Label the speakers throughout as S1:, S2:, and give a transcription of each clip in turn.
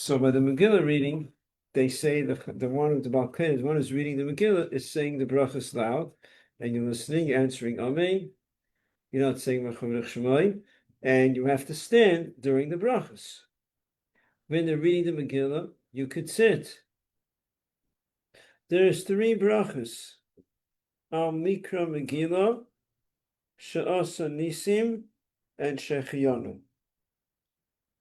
S1: So by the Megillah reading, they say the one with the balcony, the one who's reading the Megillah is saying the brachas loud, and you're listening, you're answering Amen. You're not saying Mechavrich Shemayim, and you have to stand during the brachas. When they're reading the Megillah, you could sit. There's 3 brachas: Al Mikra Megillah, She'asa Nisim, and Shechianu.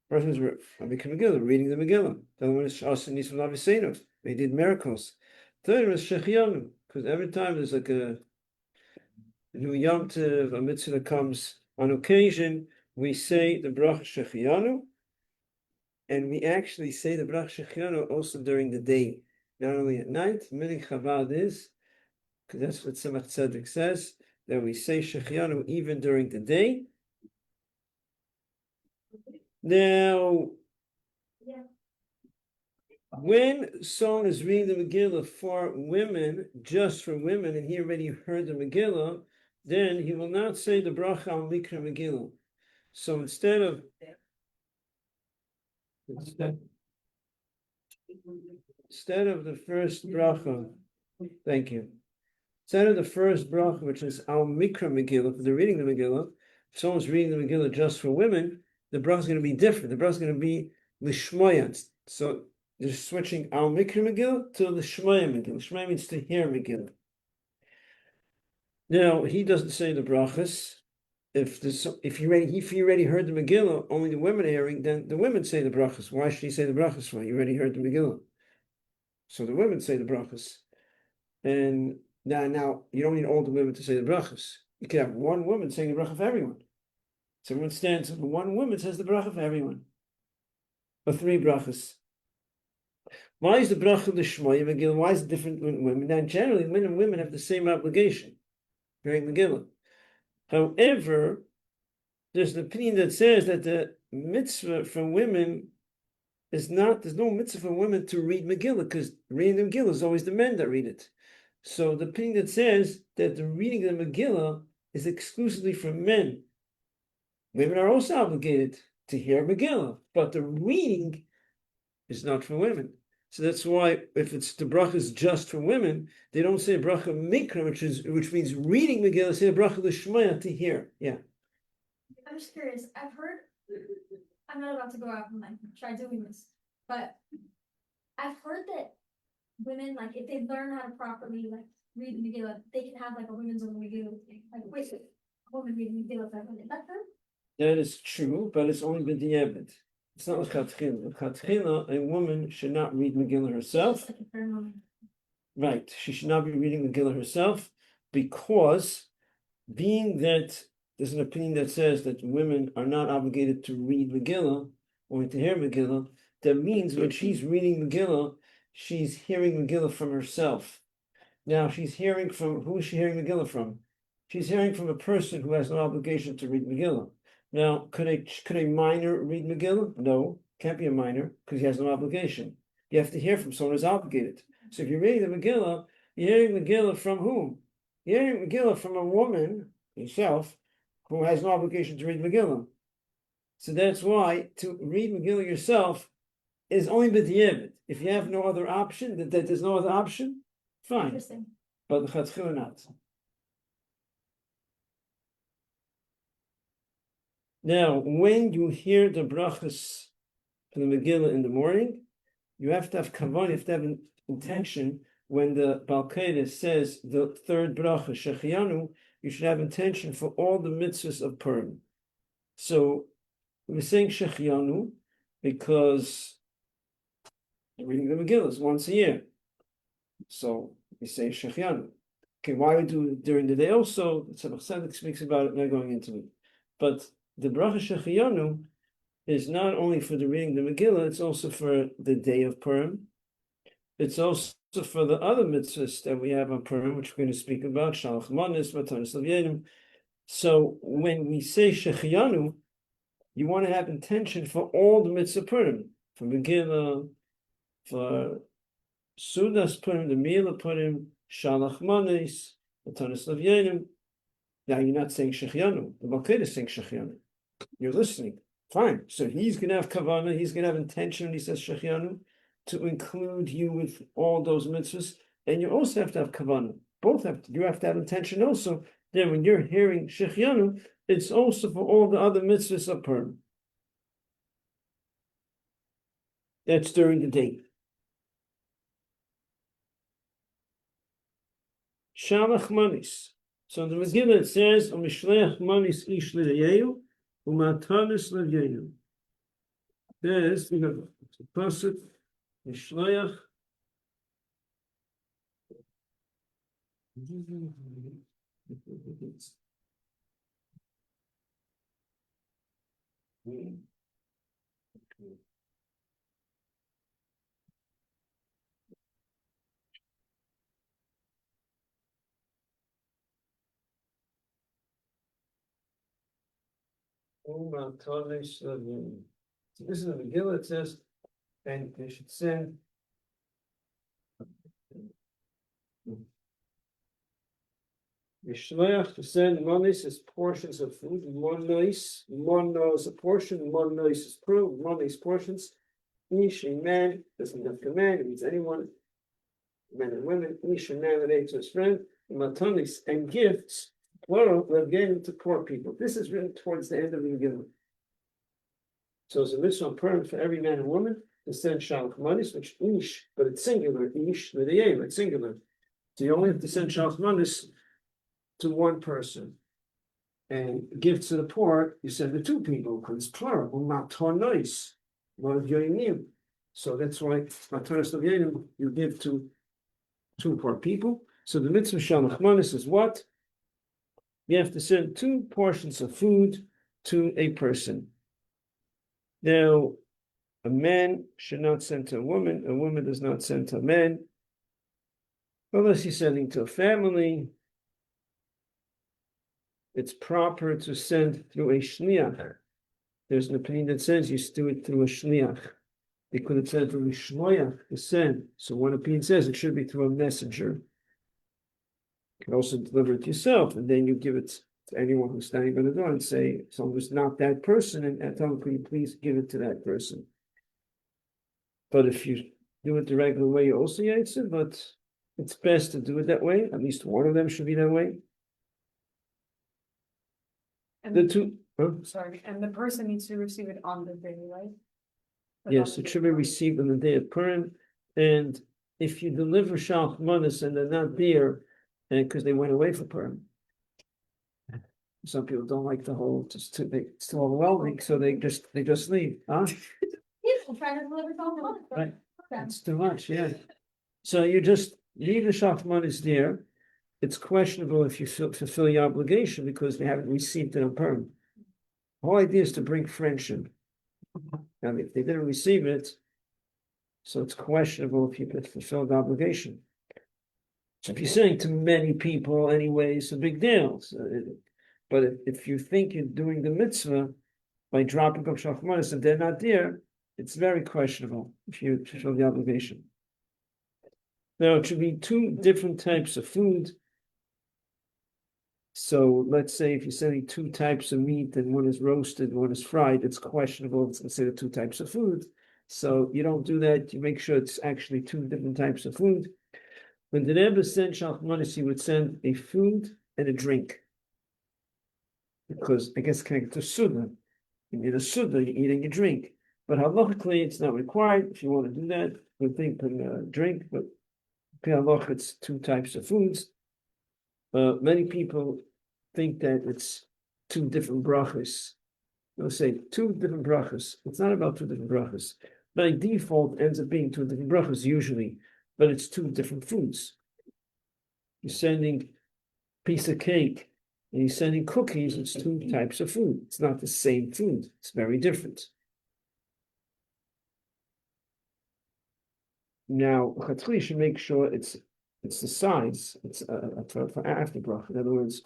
S1: First one is Mikra Megillah, reading the Megillah. The other one is She'asa Nisim Lavisenu. They did miracles. Third one is Shechianu, because every time there's like a new Yom Tov, a mitzvah that comes on occasion, we say the bracha Shechianu, and we actually say the bracha Shechianu also during the day, not only at night. Many Chabad is, because that's what Tzemach Tzedek says, that we say Shechianu even during the day. Now, when someone is reading the Megillah for women, just for women, and he already heard the Megillah, then he will not say the bracha al Mikra Megillah. So instead of the first bracha, thank you. Instead of the first bracha, which is al Mikra Megillah, for the reading the Megillah, if someone's reading the Megillah just for women, the bracha is going to be different. The bracha is going to be lishmoya. So they're switching al Mikra Megillah to lishmoya Megillah. Lishmoya means to hear Megillah. Now he doesn't say the brachas. If you already heard the Megillah, only the women are hearing, then the women say the brachas. Why should he say the brachas for? You already heard the Megillah. So the women say the brachas. And now you don't need all the women to say the brachas. You can have one woman saying the bracha for everyone. So everyone stands, and one woman says the bracha for everyone. Or 3 brachas. Why is the bracha the Shmoya Megillah? Why is it different with women? Now generally men and women have the same obligation hearing Megillah. However, there's an opinion that says that the mitzvah for women there's no mitzvah for women to read Megillah, because reading the Megillah is always the men that read it. So the opinion that says that the reading of the Megillah is exclusively for men. Women are also obligated to hear Megillah, but the reading is not for women. So that's why if it's the bracha is just for women, they don't say bracha mikra, which means reading Megillah. Say bracha l'shmaya, to hear. Yeah.
S2: I'm just curious. I've heard. I'm not about to go out and like try doing this, but I've heard that women, like, if they learn how to properly like read the Megillah, they can have like a women's own Megillah thing. Like, wait, a woman reading Megillah. Is that true?
S1: That is true, but it's only b'diavad. It's not l'chatchila. L'chatchila, a woman should not read Megillah herself. Right, she should not be reading Megillah herself, because being that there's an opinion that says that women are not obligated to read Megillah, or to hear Megillah, that means when she's reading Megillah, she's hearing Megillah from herself. Now, she's hearing from, who is she hearing Megillah from? She's hearing from a person who has no obligation to read Megillah. Now, could a minor read Megillah? No, can't be a minor, because he has no obligation. You have to hear from someone who's obligated. So if you're reading the Megillah, you're hearing Megillah from whom? You're hearing Megillah from a woman, herself, who has no obligation to read Megillah. So that's why to read Megillah yourself is only b'diavad. If you have no other option, that there's no other option, fine. But the l'chatchila not. Now, when you hear the brachas for the Megillah in the morning, you have to have kavanah, you have to have an intention. When the Balkeda says the 3rd bracha, Shechianu, you should have intention for all the mitzvahs of Purim. So we're saying Shechianu because reading the Megillah once a year. So we say Shechianu. Okay, why we do it during the day also? Tzemach Tzedek speaks about it, not going into it. But the bracha Shechianu is not only for the reading the Megillah, it's also for the day of Purim. It's also for the other mitzvahs that we have on Purim, which we're going to speak about, Shalach Manis, Matanis Levyenim. So when we say Shechianu, you want to have intention for all the mitzvah Purim, for Megillah, for Sudas Purim, the Mila Purim, Shalach Manis, Matanis Levyenim. Now you're not saying Shechianu. The Balked is saying Shechianu. You're listening. Fine. So he's gonna have kavanah, he's gonna have intention when he says shechianu to include you with all those mitzvahs, and you also have to have kavanah. Both you have to have intention also. Then when you're hearing shechianu, it's also for all the other mitzvahs of Purim. That's during the day. Shalach manis. So in the Megillah it says, "Umishleach manis ish l'yayu, umatanis l'yayu." There's the pasuk Mishleach. So this is the Megillah. It says, and they should send Mishleach to send manis as portions of food. One is a portion. One is proof. One is portions. Ish, a man, doesn't have command. It means anyone, men and women. Ish, a man related to his friend. Matanis and gifts, plural, they're given to poor people. This is written towards the end of the Megillah. So it's a mitzvah Purim for every man and woman to send shalach manis, which ish, but it's singular. Ish with a yem, it's singular. So you only have to send shalach manis to one person. And gifts to the poor, you send to two people because it's plural. Umatonis, one of yoyim. So that's why matonis of yoyim you give to two poor people. So the mitzvah shalach manis is what? You have to send 2 portions of food to a person. Now, a man should not send to a woman does not send to a man, unless he's sending to a family. It's proper to send through a shliach. There's an opinion that says you do it through a shliach. They could have said through a shloyach to send. So one opinion says it should be through a messenger. You can also deliver it yourself, and then you give it to anyone who's standing by the door and say, someone who's not that person, and tell them, could you please give it to that person? But if you do it the regular way, you also yates it, but it's best to do it that way. At least one of them should be that way.
S3: And
S1: The two,
S3: sorry, and the person needs to receive it on the day, right? But
S1: yes,
S3: on the
S1: it
S3: day
S1: should be
S3: of Purim.
S1: received on the day of Purim. And if you deliver shalach manis and they're not there, and because they went away for Purim, some people don't like the whole. It's too overwhelming, so they just leave. Huh?
S2: People trying to deliver something.
S1: Right. It's too much, yeah. So you just leave the shalach manis there. It's questionable if you fulfill your obligation because they haven't received it on Purim. The whole idea is to bring friendship. Now, if they didn't receive it, so it's questionable if you could fulfill the obligation. So if you're saying to many people anyway, it's a big deal. So but if you think you're doing the mitzvah by dropping off shalach manis and they're not there, it's very questionable if you fulfill the obligation. Now, it should be 2 different types of food. So let's say if you're sending 2 types of meat and one is roasted, one is fried, it's questionable. It's considered 2 types of food. So you don't do that. You make sure it's actually 2 different types of food. When the Rebbe sent shalach manis, he would send a food and a drink. Because I guess connected to Suda. You need a Suda, you're eating a drink. But halachically, it's not required. If you want to do that, we think drink, but halach, it's 2 types of foods. Many people think that it's 2 different brachas. They'll say 2 different brachas. It's not about 2 different brachas. By default, it ends up being 2 different brachas usually, but it's 2 different foods. You're sending a piece of cake and you're sending cookies, it's 2 types of food. It's not the same food. It's very different. Now, you should make sure it's the size. It's for after bracha. In other words,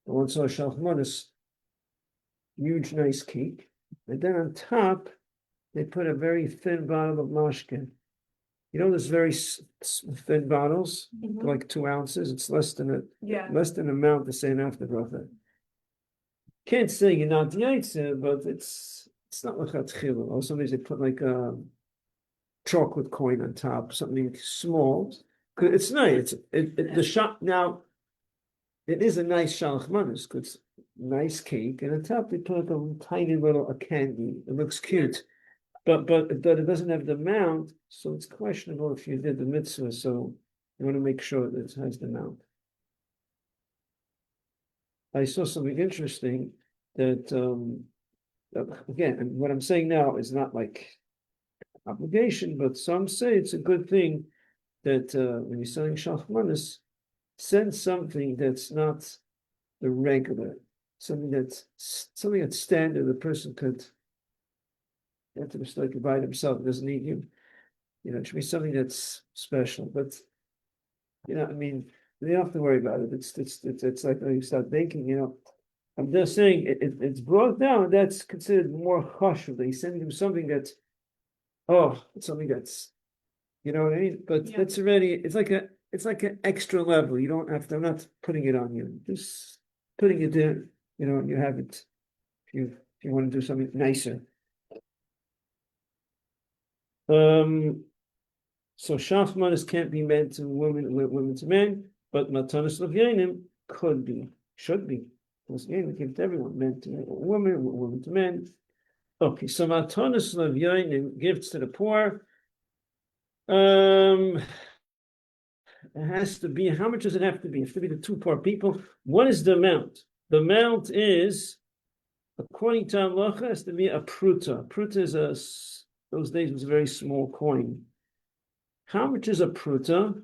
S1: I once saw a shalach manis, huge, nice cake, and then on top they put a very thin bottle of mashke. You know, those very thin bottles, like 2 ounces. It's less than an amount to say an after bracha. Can't say you're not yaitze, but it's it's not lechatchila. Or sometimes they put like a chocolate coin on top, something small. It's nice. The shop now. It is a nice shalach manos, because nice cake, and on top they put a tiny little candy. It looks cute, but it doesn't have the mount, so it's questionable if you did the mitzvah. So you want to make sure that it has the mount. I saw something interesting that again, and what I'm saying now is not like obligation, but some say it's a good thing that when you're selling shalach manos, send something that's not the regular, something that's standard. The person could enter the store could buy it himself. It doesn't need you. You know, it should be something that's special. But you know, I mean, you don't have to worry about it. It's like when you start baking. You know, I'm just saying it's brought down. That's considered more chashuv. They send him something that's something that's, you know what I mean. But that's already. It's like an extra level. You don't have to. I'm not putting it on you. Just putting it there. You know, you have it. If you want to do something nicer. So shaf manos can't be meant to women to men, but matanos l'vyanim could be, should be. Because we give to everyone, men to women to men. Okay, so matanos l'vyanim, gifts to the poor. It has to be, how much does it have to be? It has to be the two poor people. What is the amount? The amount is, according to halacha, has to be a pruta. Pruta is those days was a very small coin. How much is a pruta?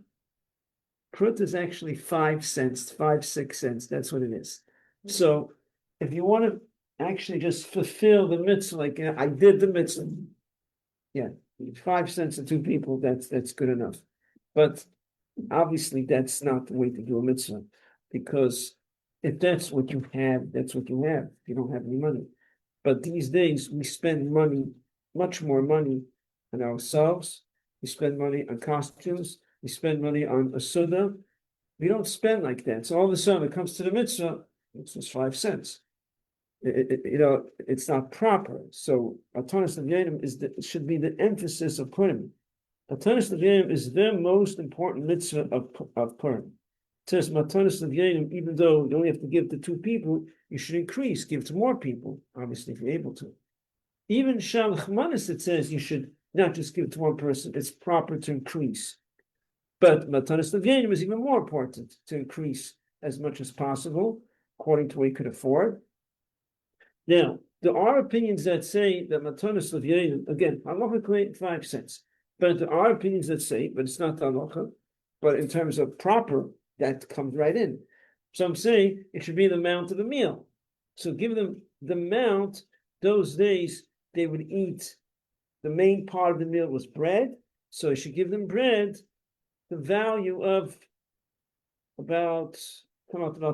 S1: Pruta is actually 5 cents, 6 cents. That's what it is. So if you want to actually just fulfill the mitzvah, like I did the mitzvah, 5 cents to two people, that's good enough. But obviously that's not the way to do a mitzvah, because if that's what you have, that's what you have. If you don't have any money. But these days we spend money, much more money on ourselves. We spend money on costumes. We spend money on a suda. We don't spend like that. So all of a sudden, it comes to the mitzvah, it's just 5 cents. You know, it's not proper. So Atanas L'Vyanim should be the emphasis of Purim. Atanas L'Vyanim is the most important mitzvah of Purim. It says Matanas L'Vyanim, even though you only have to give to 2 people, you should increase, give to more people, obviously, if you're able to. Even Shalach Manas, it says you should not just give to one person, it's proper to increase. But Matanas L'Vyanim is even more important, to increase as much as possible, according to what you could afford. Now, there are opinions that say that Matanas L'Vyanim, again, halachically 5 cents. But there are opinions that say, but it's not halacha, but in terms of proper, that comes right in. Some say it should be the amount of a meal. So give them the amount. Those days they would eat, the main part of the meal was bread, so you should give them bread, the value of about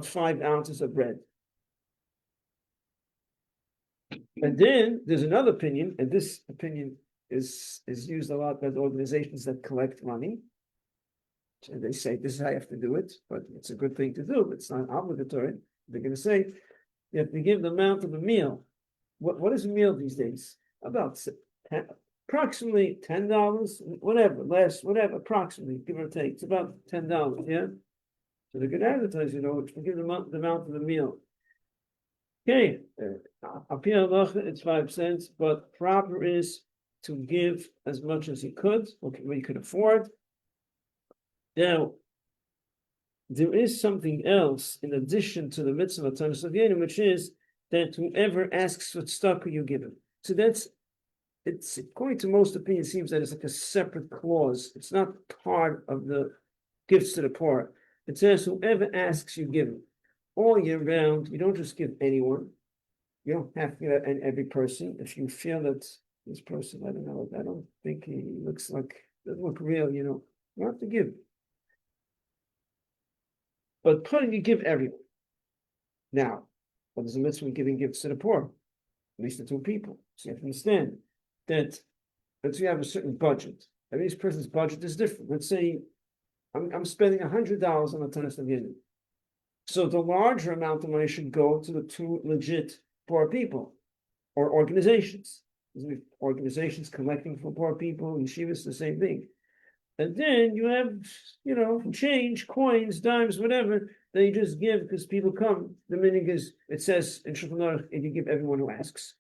S1: 5 ounces of bread. And then there's another opinion, and this opinion is used a lot by the organizations that collect money. And they say this is how you have to do it, but it's a good thing to do. It's not obligatory. They're going to say you have to give the amount of a meal. What is a meal these days? About approximately $10, whatever, less, whatever, approximately, give or take. It's about $10, yeah? So they're going to advertise, you know, give the amount of the meal. Okay, it's 5 cents, but proper is to give as much as you could, what you could afford. Now, there is something else in addition to the mitzvah of Tanis L'Vyanim, which is that whoever asks for tzedakah, you give him. So it's according to most opinions, it seems that it's like a separate clause. It's not part of the gifts to the poor. It says whoever asks, you give him. All year round, you don't just give anyone. You don't have to give every person. If you feel that this person, I don't think he looks like, doesn't look real, you know, you don't have to give. But Purim, you give everyone. Now, what is the mitzvah of giving gifts to the poor? At least the 2 people. So you have to understand that you have a certain budget. Every person's budget is different. Let's say I'm spending $100 on a Tanis L'Vyanim. So the larger amount of money should go to the 2 legit poor people. or organizations. Organizations collecting for poor people, yeshivas, the same thing. And then you have, change, coins, dimes, whatever, that you just give because people come. The meaning is, it says in Shulchan Aruch, if you give everyone who asks.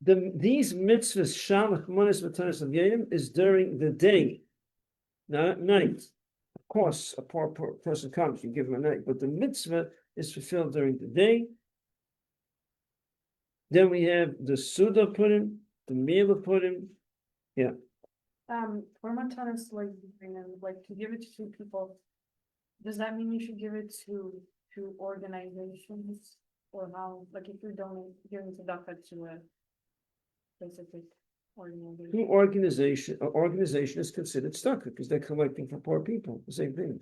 S1: These mitzvahs, Shalach, Manas, Matanas, of Yom, is during the day, not at night. Of course, a poor person comes, you give him a night, but the mitzvah is fulfilled during the day. Then we have the Suda Purim, the meal of Purim. Yeah.
S3: For Montanus, like to give it to people, does that mean you should give it to organizations? Or how, like if you're giving tzedakah to a specific organization?
S1: Organization is considered tzedakah because they're collecting for poor people, the same thing.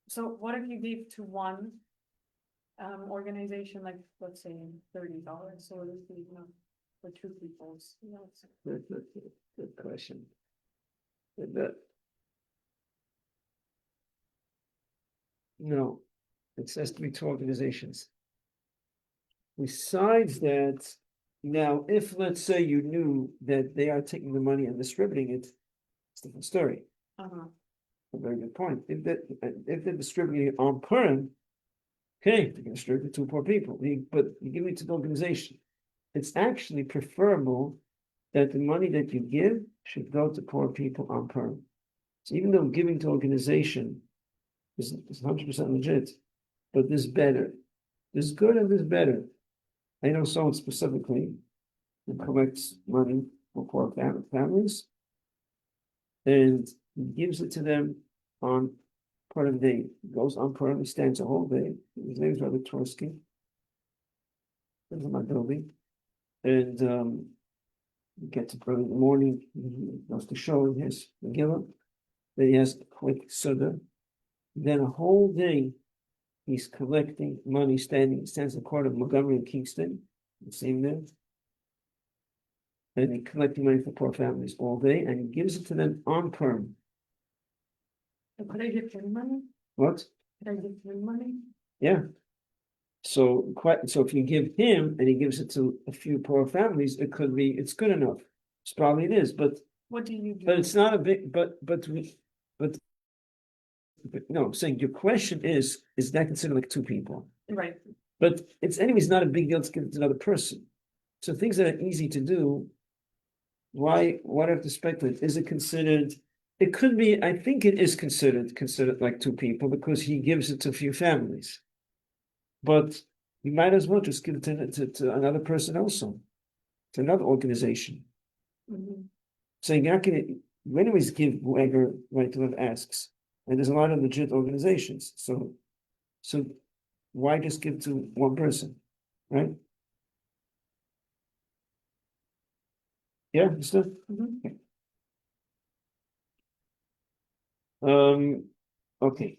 S3: So what if you gave to one organization, like let's say $30, so it would be, for two people's,
S1: Good question. No, it says to be two organizations. Besides that, now, if let's say you knew that they are taking the money and distributing it, it's a different story.
S3: Uh-huh.
S1: A very good point. If they're distributing it on Purim, okay, they're going to distribute it to poor people. But you give it to the organization. It's actually preferable that the money that you give should go to poor people on Purim. So even though giving to organization is 100% legit, but there's better. There's good and there's better. I know someone specifically who collects money for poor families and he gives it to them on Purim day. He goes on Purim, he stands a whole day. His name is Rabbi Osdoba. Lives in my building. And he gets up early in the morning, he goes to show him his Megillah. Then he has a quick Suda. Then a whole day he's collecting money, stands in the court of Montgomery and Kingston, the same there. And he's collecting money for poor families all day, and he gives it to them on Purim.
S3: Could I give him money?
S1: What?
S3: Could I give him money?
S1: Yeah. So if you give him and he gives it to a few poor families, it's good enough. It's probably it is, but
S3: what do you do?
S1: But it's not a big but no, I'm saying your question is that considered like two people?
S3: Right.
S1: But it's anyways not a big deal to give it to another person. So things that are easy to do, why do I have to speculate? Is it considered? It could be, I think it is considered like two people because he gives it to a few families. But you might as well just give it to another person also, to another organization.
S3: Mm-hmm.
S1: Saying you're not going to, you anyways give whoever right to live asks. And there's a lot of legit organizations. So why just give to one person, right? Yeah, understood?
S3: Mm-hmm.
S1: Okay.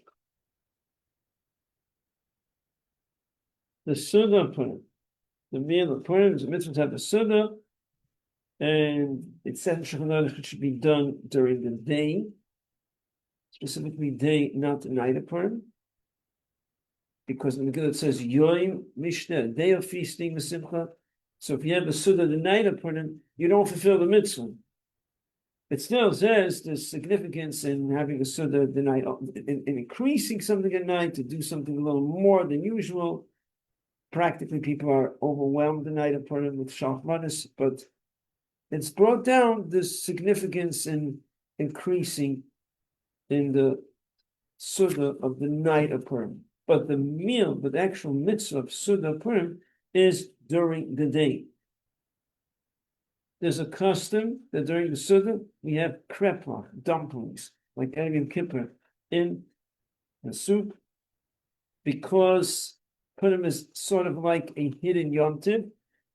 S1: The Suda Purim. The meal of Purim is a mitzvah to have the Suda, and it said in Shulchan Aruch it should be done during the day, specifically day, not the night of Purim. Because in the Megillah it says Yom Mishneh, day of feasting, the Simcha. So if you have the Suda the night of Purim, you don't fulfill the mitzvah. It still says there's significance in having a Suda the night, in increasing something at night to do something a little more than usual. Practically, people are overwhelmed the night of Purim with shachmanis, but it's brought down the significance in increasing in the Suda of the night of Purim. But the actual mitzvah of Suda Purim is during the day. There's a custom that during the Suda, we have krepach, dumplings, like Erev Yom Kippur, in the soup, because Purim is sort of like a hidden Yom Tov,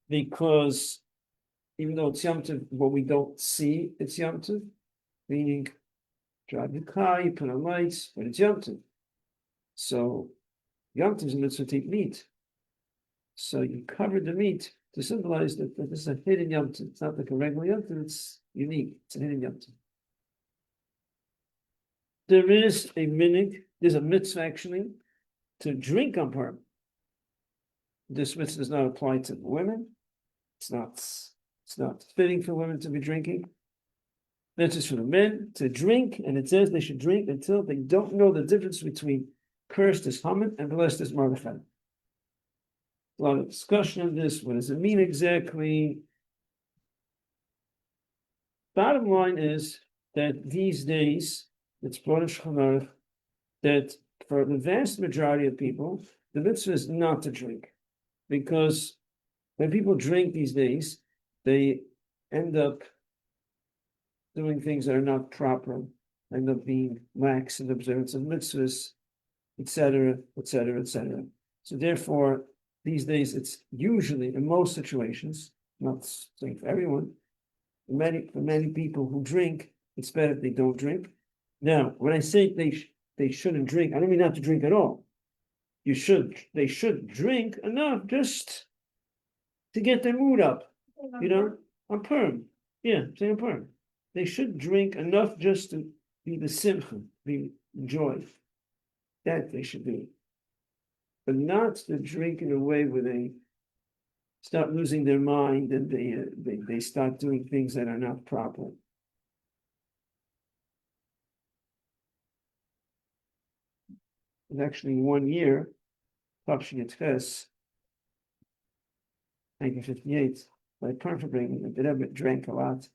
S1: because even though it's Yom Tov, what we don't see, it's Yom Tov, meaning drive your car, you put on lights, but it's Yom Tov. So Yom Tov is a mitzvah to eat meat. So you cover the meat to symbolize that this is a hidden Yom Tov. It's not like a regular Yom Tov, it's unique. It's a hidden Yom Tov. There is a minig, there's a mitzvah actually, to drink on Purim. This mitzvah does not apply to women. It's not fitting for women to be drinking. This is for the men to drink, and it says they should drink until they don't know the difference between cursed as Haman and blessed as Mordechai. A lot of discussion on this. What does it mean exactly? Bottom line is that these days, it's brought in Shulchan Aruch that for the vast majority of people, the mitzvah is not to drink. Because when people drink these days, they end up doing things that are not proper, end up being lax in observance of mitzvahs, etc., etc., etc. So therefore, these days it's usually, in most situations, not saying for everyone, for many people who drink, it's better if they don't drink. Now, when I say they shouldn't drink, I don't mean not to drink at all. They should drink enough just to get their mood up, on Purim. Yeah, say on Purim. They should drink enough just to be the simcha, be joy. That they should do. But not to drink in a way where they start losing their mind and they start doing things that are not proper. And actually, 1 year, Tafshin Yitzches, 1958, by Purim bringing, the Rebbe drank a lot.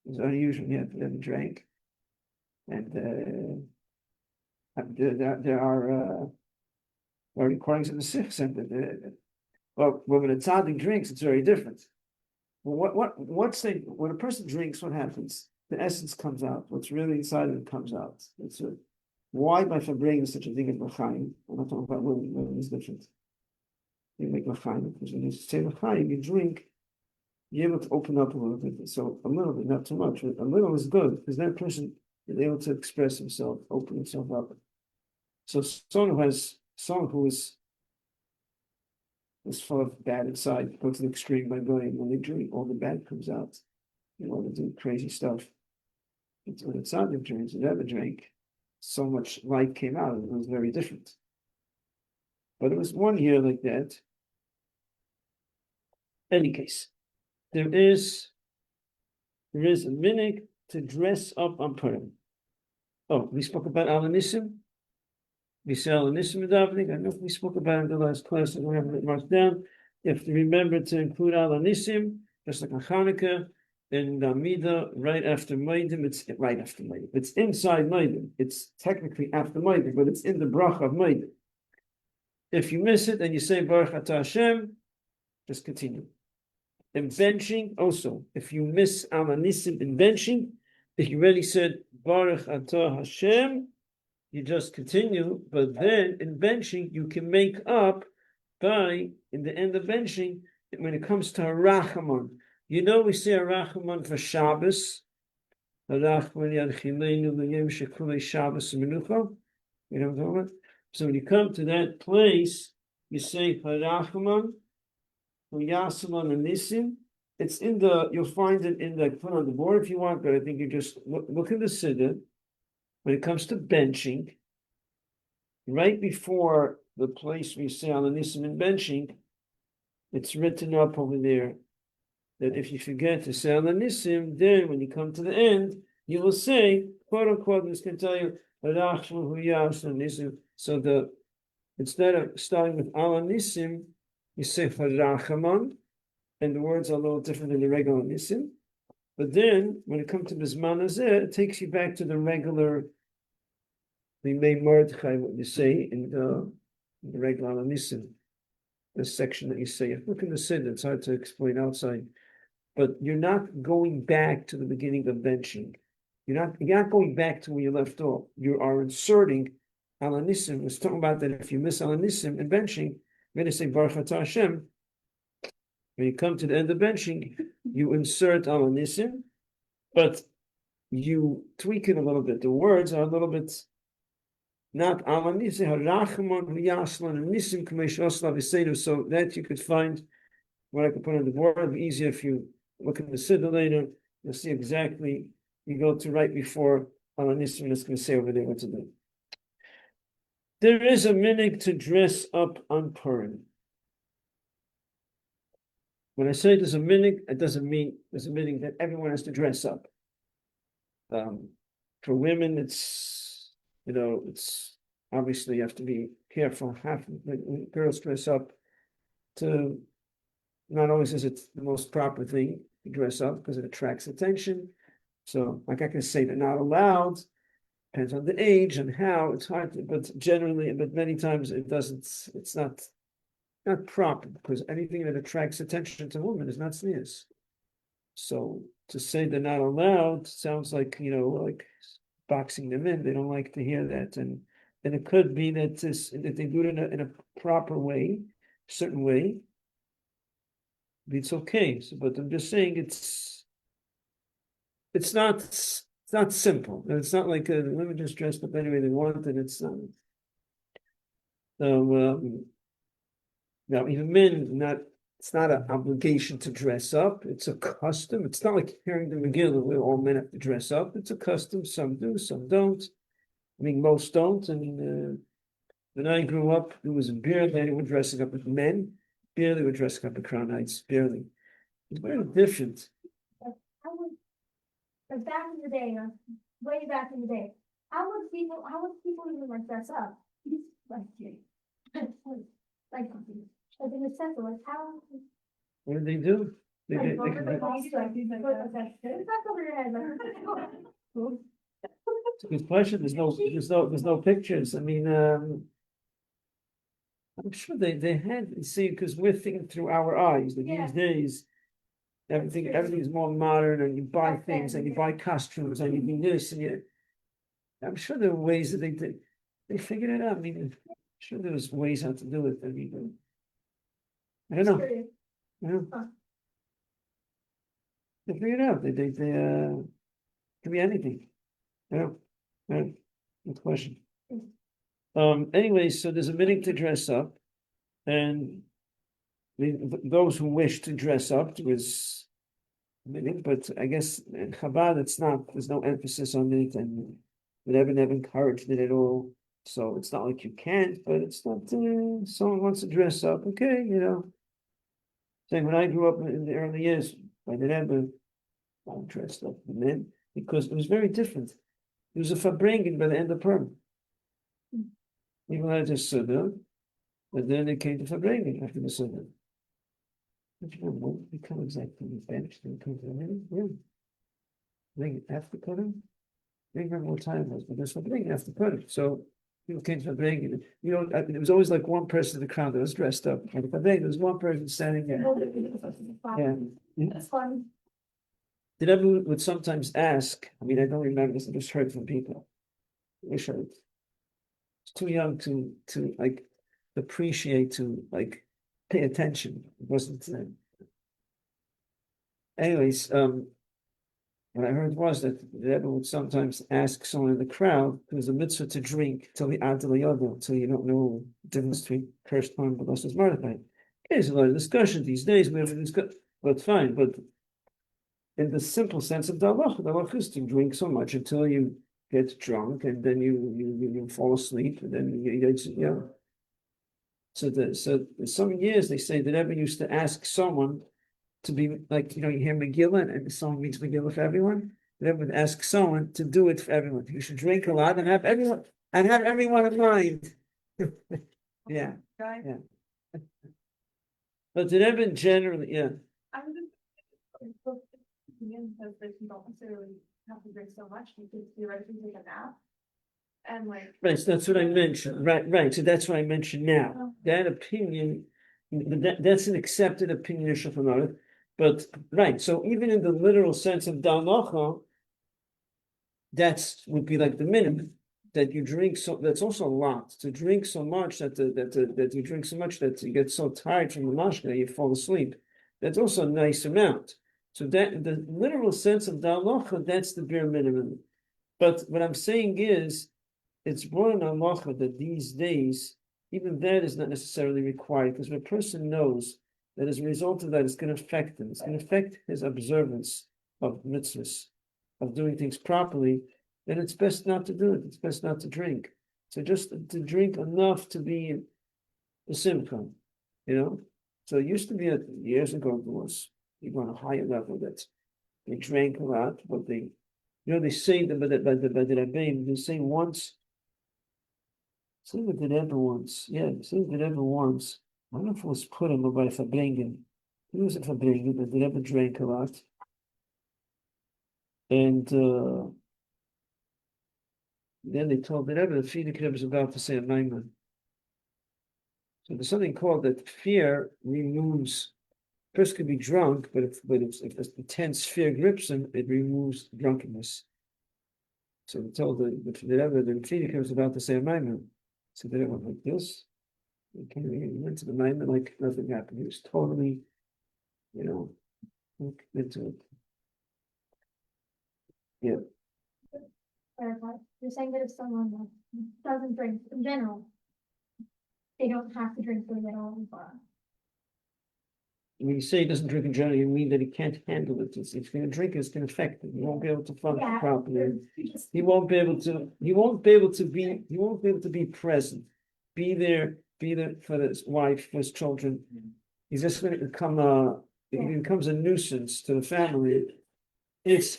S1: It was unusual, yeah, the Rebbe drank. And there are recordings of the Sixth, and well, when a tzaddik drinks, it's very different. Well, when a person drinks, what happens? The essence comes out. What's really inside of it comes out. Why by Fabreing is such a thing as l'chaim? I'm not talking about women. Women is different. You make l'chaim because when you say l'chaim, you drink, you're able to open up a little bit. So a little bit, not too much. But a little is good because that person is able to express himself, open himself up. So someone who is full of bad inside, go to the extreme by going, when they drink, all the bad comes out. They want to do crazy stuff. It's when it's not the drinks, it never drank. So much light came out, and it was very different. But it was 1 year like that. Any case, there is a minhag to dress up on Purim. Oh, we spoke about Alanissim. We say Alanissim davening. I know we spoke about it in the last class. I don't have it marked down. You have to remember to include Alanissim, just like on Hanukkah. In the Amida, right after Maidim, it's right after Maidim. It's inside Maidim. It's technically after Maidim, but it's in the bracha of Maidim. If you miss it and you say Baruch Atah Hashem, just continue. In benching, also, if you miss Alanissim in benching, if you already said Baruch Atah Hashem, you just continue. But then in benching, you can make up by, in the end of benching, when it comes to Rachamon. You know, we say a Rachman for Shabbos. A Rachman Yadchilenu L'Yem Shekulei Shabbos Menucha. You know what I'm talking about? So when you come to that place, you say Harachman, Huyasaman and Nisim. It's in the, you'll find it in the, put on the board if you want, but I think you just look in the Siddur. When it comes to benching, right before the place we say on the Nisim and benching, it's written up over there. That if you forget to say Ala Nisim, then when you come to the end, you will say, quote unquote, this can tell you, so instead of starting with Ala Nisim, you say Harachaman, and the words are a little different than the regular Nisim. But then, when it comes to Bizman Hazeh, it takes you back to the regular, the Mei Mordechai, what you say in the regular Ala Nisim, the section that you say. Look in the Siddur, it's hard to explain outside. But you're not going back to the beginning of benching. You're not going back to where you left off. You are inserting Alanissim. It's talking about that if you miss Alanissim in benching, you're going to say Baruch Atah Hashem. When you come to the end of benching, you insert Alanissim, but you tweak it a little bit. The words are a little bit not Alanissim, Harachman, Huyaslan, and Nissim, Kamesh Oslav Yisenu, so that you could find what I could put on the board. It'd be easier if you look at the Siddur later, you'll see exactly, you go to right before Alanissim, it's going to say over there what to do. There is a minhag to dress up on Purim. When I say there's a minhag, it doesn't mean there's a minhag that everyone has to dress up. For women, it's it's obviously you have to be careful. Half the girls dress up to not always is it the most proper thing to dress up because it attracts attention. So, like I can say, they're not allowed. Depends on the age and how. It's hard to, but many times it doesn't. It's not proper because anything that attracts attention to women is not tznius. So to say they're not allowed sounds like like boxing them in. They don't like to hear that, and it could be that that they do it in a proper way, certain way. It's okay. So, but I'm just saying it's not simple. It's not like the women just dressed up any way they want, and it's not. So now even men not. It's not an obligation to dress up. It's a custom. It's not like hearing the Megillah where all men have to dress up. It's a custom. Some do, some don't. I mean, most don't. I mean, when I grew up, there was barely anyone dressing up as men. Barely were dressing up in crown heights. Barely. It's very different.
S2: Like back in the day, way back in the day, how would people even like dress up? Like, like in the center, like how?
S1: What do they do?
S2: Like, over the house, like, it's not over your head, like.
S1: It's a good question. There's no pictures. I mean, I'm sure they had, you see, because we're thinking through our eyes. Like
S2: Yeah.
S1: these days, everything's more modern, and you buy things, and you buy costumes, and you do this, and you. I'm sure there were ways that they figured it out. I mean, I'm sure there was ways how to do it. I mean, I don't know. Yeah. They figured it out. They could be anything. Yeah. Good question. Anyway, so there's a minute to dress up, and those who wish to dress up was minute, but I guess in Chabad it's not. There's no emphasis on it, and we never encouraged it at all. So it's not like you can't, but it's not. Someone wants to dress up, okay, Saying when I grew up in the early years, I never dressed up the men because it was very different. It was a farbrengen by the end of Purim. People had just Suda, but then they came to farbrengen after the Suda. What do you know? What become exactly benched and come to the middle? Yeah. Bring it after Purim. I don't remember what time it was, but there's farbrengen after Purim. So people came to farbrengen. It was always like one person in the crowd that was dressed up. And the farbrengen, there was one person standing there. Yeah.
S2: That's fun.
S1: The Rebbe would sometimes ask, I mean, I don't remember this, I just heard from people. I wish I was too young to like appreciate, to like pay attention. It wasn't. Anyways, what I heard was that the Rebbe would sometimes ask someone in the crowd, there's a mitzvah to drink till the Adar till you don't know the difference between cursed wine and blessed Mordechai. Okay, there's a lot of discussion these days, we have discuss, but fine, but in the simple sense of the halacha is to drink so much until you get drunk, and then you fall asleep, and then you. So some years they say that Rebbe used to ask someone to be like, you hear Megillah, and someone reads Megillah for everyone. Rebbe would ask someone to do it for everyone. You should drink a lot and have everyone in mind. Yeah. But the Rebbe generally, yeah.
S3: I'm just because you don't necessarily have to drink so much, you could theoretically take a nap. And like
S1: right, so that's what I mentioned. Right. So that's what I mentioned now. That opinion, that's an accepted opinion of Shulchan Aruch. But right, so even in the literal sense of Dalacha, that's would be like the minimum that you drink. So that's also a lot to drink so much that you drink so much that you get so tired from the mashka you fall asleep. That's also a nice amount. So that the literal sense of Dalacha, that's the bare minimum. But what I'm saying is, it's brought in halacha that these days, even that is not necessarily required, because when a person knows that as a result of that, it's going to affect him, it's going to affect his observance of mitzvahs, of doing things properly, then it's best not to do it. It's best not to drink. So just to drink enough to be a simcha, So it used to be years ago it was even on a higher level that they drank a lot, but they say that by the Rabbeim, they say once, say that it ever once, yeah, say that ever once. I don't know if it was Purim or by Fabrengen. It was a Fabrengen, but they never drank a lot. And then they told the Rebbe that Frierdiker was about to say a Maimon. So there's something called that fear removes. Person could be drunk, but if the tense fear grips him, it removes drunkenness. So they told the Rebbe that Frierdiker was about to say a Maimon. So they went like this. He went to the Maimon like nothing happened. He was totally, into it. Yeah.
S2: Clarify. You're saying that if someone doesn't drink in general, they don't have to drink very little in bar.
S1: When you say he doesn't drink in general, you mean that he can't handle it. If he's going to drink, it's going to affect him. He won't be able to function properly. He won't be able to be present, be there for his wife, for his children. He's just going to become he becomes a nuisance to the family. It's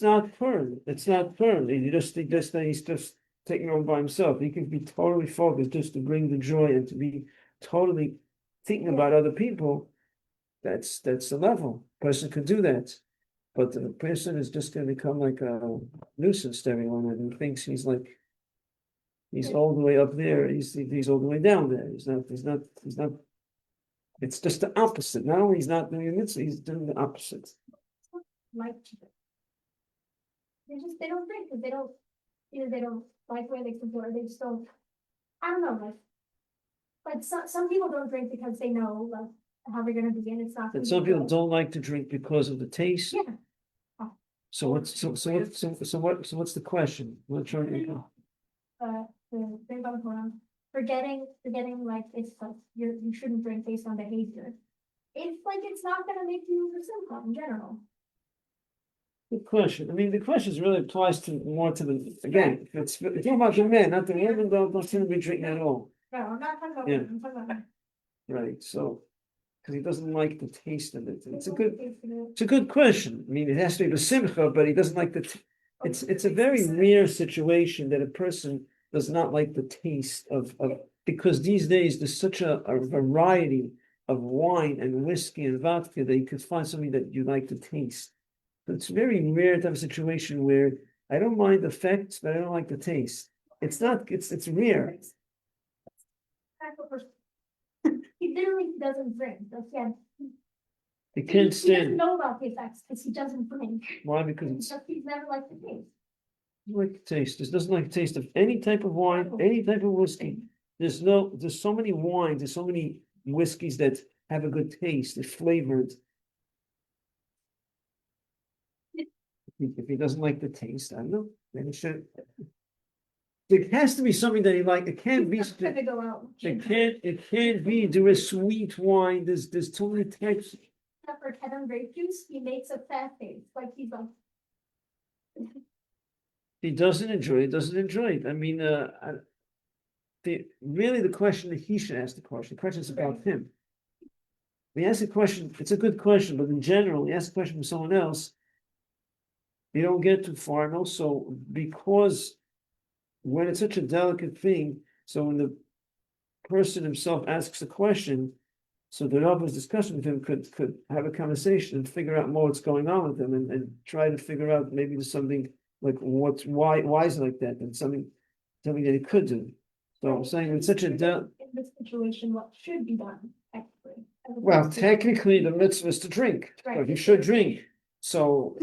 S1: not Purim. It's not Purim. He's just taking over by himself. He can be totally focused just to bring the joy and to be totally thinking about other people. That's the level. Person could do that. But the person is just going to become like a nuisance to everyone and thinks he's all the way up there. He's all the way down there. He's not. It's just the opposite. Not only he's not doing it, he's doing the opposite.
S2: Like they don't drink because they don't like where they could go, or they just don't. I don't know, like some people don't drink because they know how they're gonna begin. It's not.
S1: And some people don't like to drink because of the taste.
S2: Yeah.
S1: So what's the question? What trying to
S2: The thing about Purim, forgetting like it's like you shouldn't drink based on behavior. It's not gonna make you a simcha in general.
S1: Good question. I mean, the question really applies more to the again. If you're talking about the men, not the women, don't seem to be drinking at all.
S2: No, I'm not talking about.
S1: Yeah.
S2: I'm talking about.
S1: Right. So, because he doesn't like the taste of it. It's a good question. I mean, it has to be simcha, but he doesn't like it's a very rare situation that a person does not like the taste of because these days there's such a variety of wine and whiskey and vodka that you could find something that you like to taste. It's very rare to have a situation where I don't mind the effects, but I don't like the taste. It's rare.
S2: He literally doesn't drink.
S1: He can't
S2: He doesn't
S1: stand.
S2: know about the effects because he doesn't drink.
S1: Why? Because
S2: He's never liked the taste.
S1: like the taste. Just doesn't like the taste of any type of wine, any type of whiskey. There's so many wines, there's so many whiskeys that have a good taste, they're flavored. If he doesn't like the taste, I don't know. Then he should. There has to be something that he like. It can't be.
S2: He's not gonna go out.
S1: It can't be. There is sweet wine. There's too many types.
S2: Except for Kedem grape juice, he makes a fat face. Like he's like.
S1: He doesn't enjoy it. Doesn't enjoy it. I mean, the question that he should ask the question. The question is about him. When you ask a question, it's a good question, but in general, you ask a question from someone else, you don't get too far. And also, because when it's such a delicate thing, so when the person himself asks a question, so the Rabbi's discussion with him could have a conversation and figure out more what's going on with him and try to figure out maybe there's something like why is it like that, and something that he could do. So I'm saying it's such a
S2: in this situation, what should be done technically?
S1: Well, technically the mitzvah is to drink.
S2: Right.
S1: He should drink. So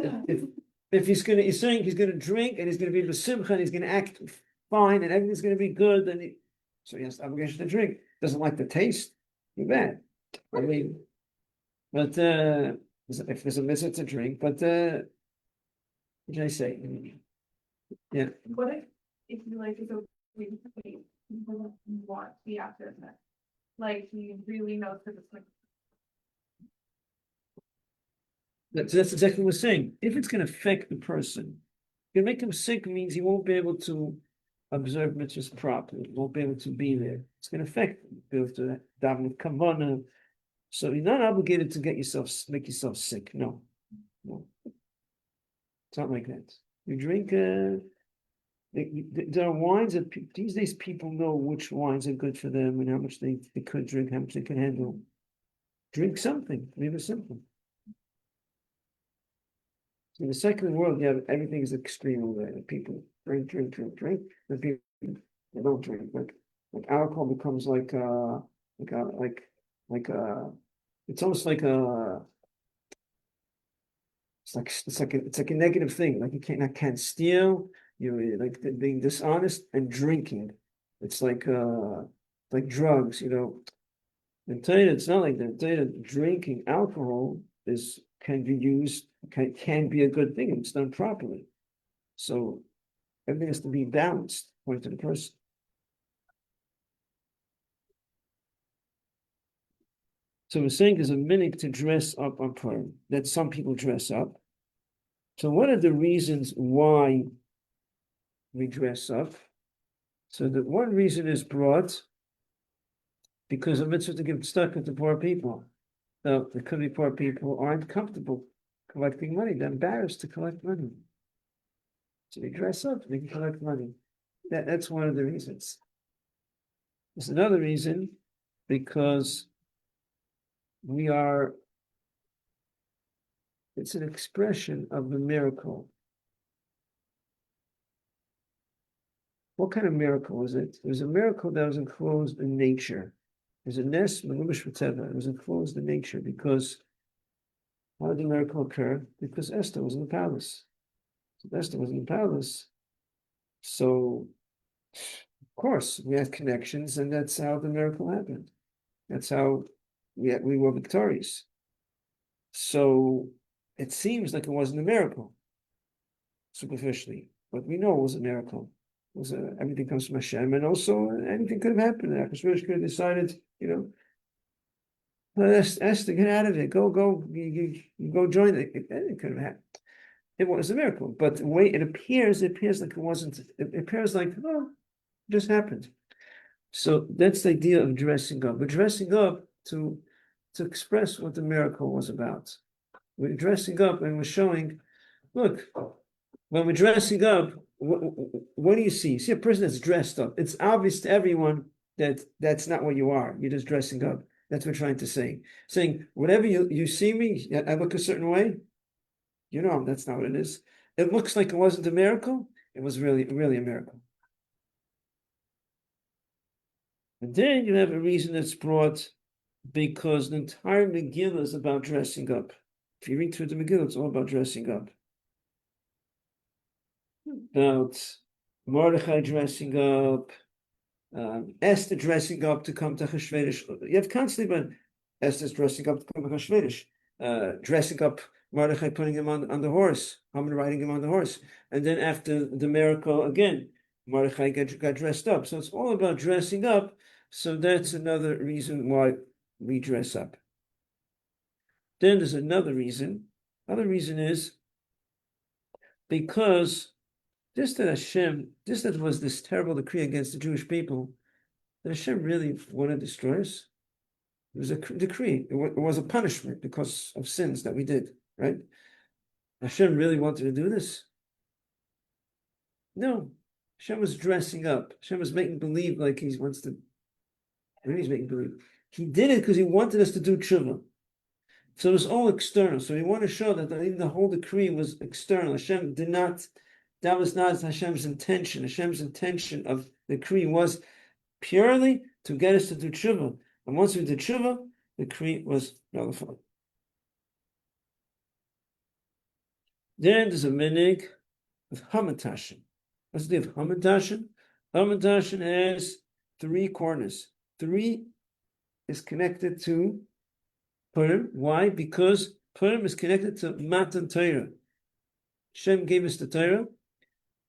S1: if he's saying he's gonna drink and he's gonna be b'simcha and he's gonna act fine and everything's gonna be good, then so he has the obligation to drink. Doesn't like the taste, too bad. I mean, but if there's a mitzvah to drink, but what did I say? Yeah.
S3: What if you like is okay people want the after effect? Like he really knows that it's like
S1: That's exactly what we're saying. If it's going to affect the person, going to make him sick means he won't be able to observe mitzvahs properly, won't be able to be there. It's going to affect you, be able to daven with kavanah. So you're not obligated to make yourself sick. No. It's not like that. You drink, there are wines that these days people know which wines are good for them and how much they could drink, how much they can handle. Drink something, leave it simple. In the secular world, everything is extreme over there. People drink. The people they don't drink. Like alcohol becomes it's almost like it's like a negative thing. Like you can't steal. You like being dishonest and drinking. It's like drugs. And tell you it's not like that. Tell you that drinking alcohol can be used, can be a good thing if it's done properly. So everything has to be balanced according to the person. So we're saying there's a minhag to dress up on Purim, that some people dress up. So what are the reasons why we dress up? So the one reason is brought because of mitzvah to give tzedakah to poor people. So there could be poor people who aren't comfortable collecting money. They're embarrassed to collect money. So they dress up, they can collect money. That's one of the reasons. There's another reason, because it's an expression of the miracle. What kind of miracle is it? It was a miracle that was enclosed in nature. There's a nes, it was enclosed in nature because how did the miracle occur? Because Esther was in the palace. So Esther was in the palace. So, of course, we had connections, and that's how the miracle happened. That's how we were victorious. So it seems like it wasn't a miracle, superficially, but we know it was a miracle. Everything comes from Hashem, and also anything could have happened. Akash could have decided, Esther, get out of it. Go, you go join it. It could have happened. It was a miracle, but the way it appears like it wasn't. It appears like, it just happened. So that's the idea of dressing up. We're dressing up to express what the miracle was about. We're dressing up and we're showing, look, when we're dressing up, what do you see? You see a person that's dressed up. It's obvious to everyone that that's not what you are. You're just dressing up. That's what we're trying to say. Saying, whatever you see me, I look a certain way, that's not what it is. It looks like it wasn't a miracle. It was really, really a miracle. And then you have a reason that's brought because the entire Megillah is about dressing up. If you read through the Megillah, it's all about dressing up. About Mordechai dressing up, Esther dressing up to come to Hashverosh. You have constantly been Esther's dressing up to come to Hashverosh, dressing up Mordechai, putting him on the horse, Haman riding him on the horse. And then after the miracle, again, Mordechai got dressed up. So it's all about dressing up. So that's another reason why we dress up. Then there's another reason. Other reason is because that was this terrible decree against the Jewish people, that Hashem really wanted to destroy us. It was a decree. It was a punishment because of sins that we did, right? Hashem really wanted to do this? No. Hashem was dressing up. Hashem was making believe like he wants to. What he's making believe? He did it because he wanted us to do tshuva. So it was all external. So we want to show that even the whole decree was external. Hashem did not. That was not Hashem's intention. Hashem's intention of the decree was purely to get us to do tshuva. And once we did tshuva, the decree was nullified. Then there's a minhag of Hamantashen. What's the deal of Hamantashen? Hamantashen has 3 corners. 3 is connected to Purim. Why? Because Purim is connected to Matan Torah. Hashem gave us the Torah,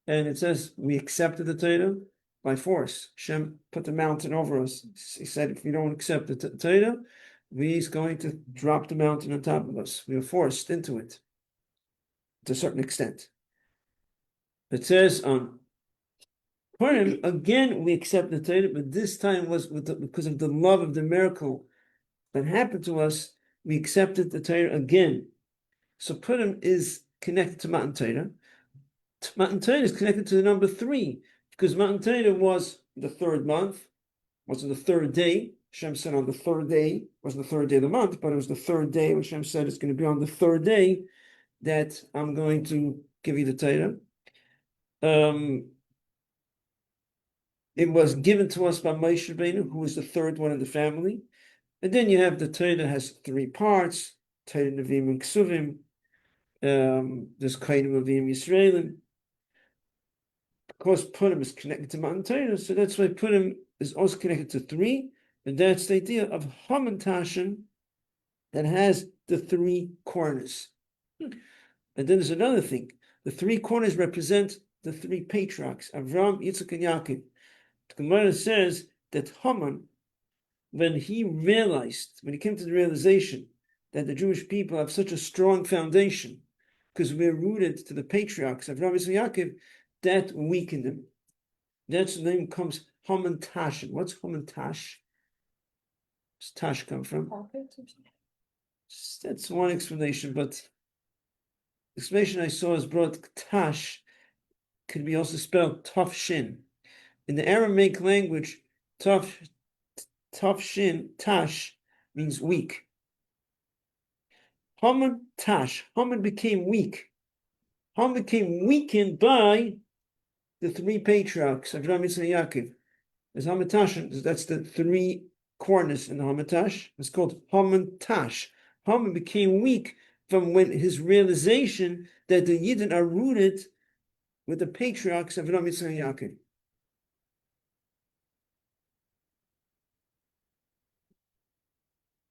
S1: and it says we accepted the Torah by force. Hashem put the mountain over us. He said, if we don't accept the Torah, he's going to drop the mountain on top of us. We were forced into it to a certain extent. It says on Purim, again, we accept the Torah, but this time was because of the love of the miracle that happened to us, we accepted the Torah again. So Purim is connected to Matan Torah. Matan Torah is connected to the number 3, because Matan Torah was the 3rd month, was the 3rd day. Hashem said on the 3rd day, wasn't the 3rd day of the month, but it was the 3rd day. Hashem said it's going to be on the 3rd day that I'm going to give you the Torah. It was given to us by Moshe Rabbeinu, who was the 3rd one in the family. And then you have the Torah that has 3 parts, Torah Nevi'im and Ksuvim. There's Kainim Avim Yisraelim. Of course, Purim is connected to Matan Torah, so that's why Purim is also connected to 3, and that's the idea of Hamantashen that has the 3 corners. And then there's another thing. The 3 corners represent the 3 patriarchs, Avram, Yitzchak, and Yaakov. The Gemara says that Haman, when he came to the realization that the Jewish people have such a strong foundation, because we're rooted to the patriarchs, Avram, Yitzchak, and Yaakov, that weakened him. That's the name comes Hamantashen. What's Hamantash? Where's Tash come from? That's one explanation, but the explanation I saw is brought Tash could be also spelled Tav Shin. In the Aramaic language, Tav Shin, Tash means weak. Haman Tash. Haman became weak. Haman became weakened by the 3 patriarchs, Avram, Yitzchak, and Yaakov. There's Hamantashen, that's the 3 corners in the Hamantash. It's called Hamantash. Haman became weak from when his realization that the Yidden are rooted with the patriarchs of Avram, Yitzchak, and Yaakov.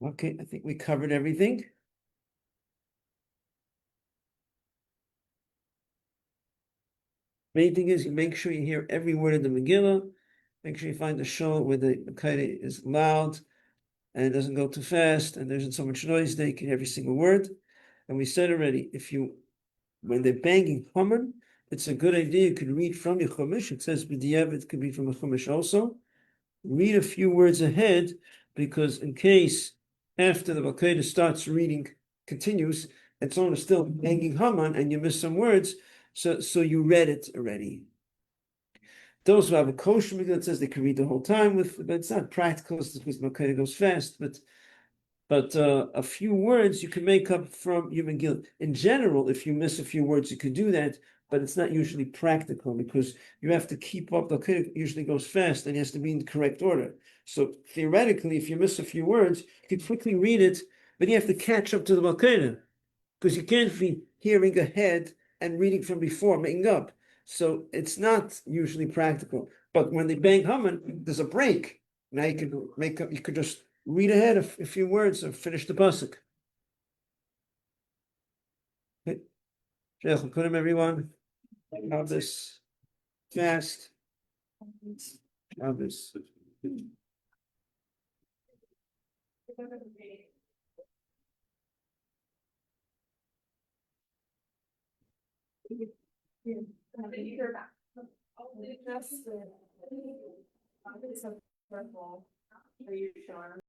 S1: Okay, I think we covered everything. Main thing is you make sure you hear every word of the Megillah. Make sure you find a show where the Makayre is loud and it doesn't go too fast and there isn't so much noise that you can hear every single word. And we said already, when they're banging Haman, it's a good idea. You could read from your Chumash. It says B'diavad, it could be from a Chumash also. Read a few words ahead, because in case after the Makayre starts reading, continues, and someone is still banging Haman and you miss some words, so you read it already. Those who have a kosher Megillah, it says they can read the whole time but it's not practical because Makayre goes fast. But a few words you can make up from your Megillah. In general, if you miss a few words, you can do that, but it's not usually practical because you have to keep up. The Makayre usually goes fast and it has to be in the correct order. So theoretically, if you miss a few words, you can quickly read it, but you have to catch up to the Makayre because you can't be hearing ahead and reading from before, making up. So it's not usually practical. But when they bang Haman, there's a break. Now you can make up, you could just read ahead a few words and finish the pasuk. Okay. Sheikhul Purim, everyone. Have this fast. Have this.
S3: Are you sure?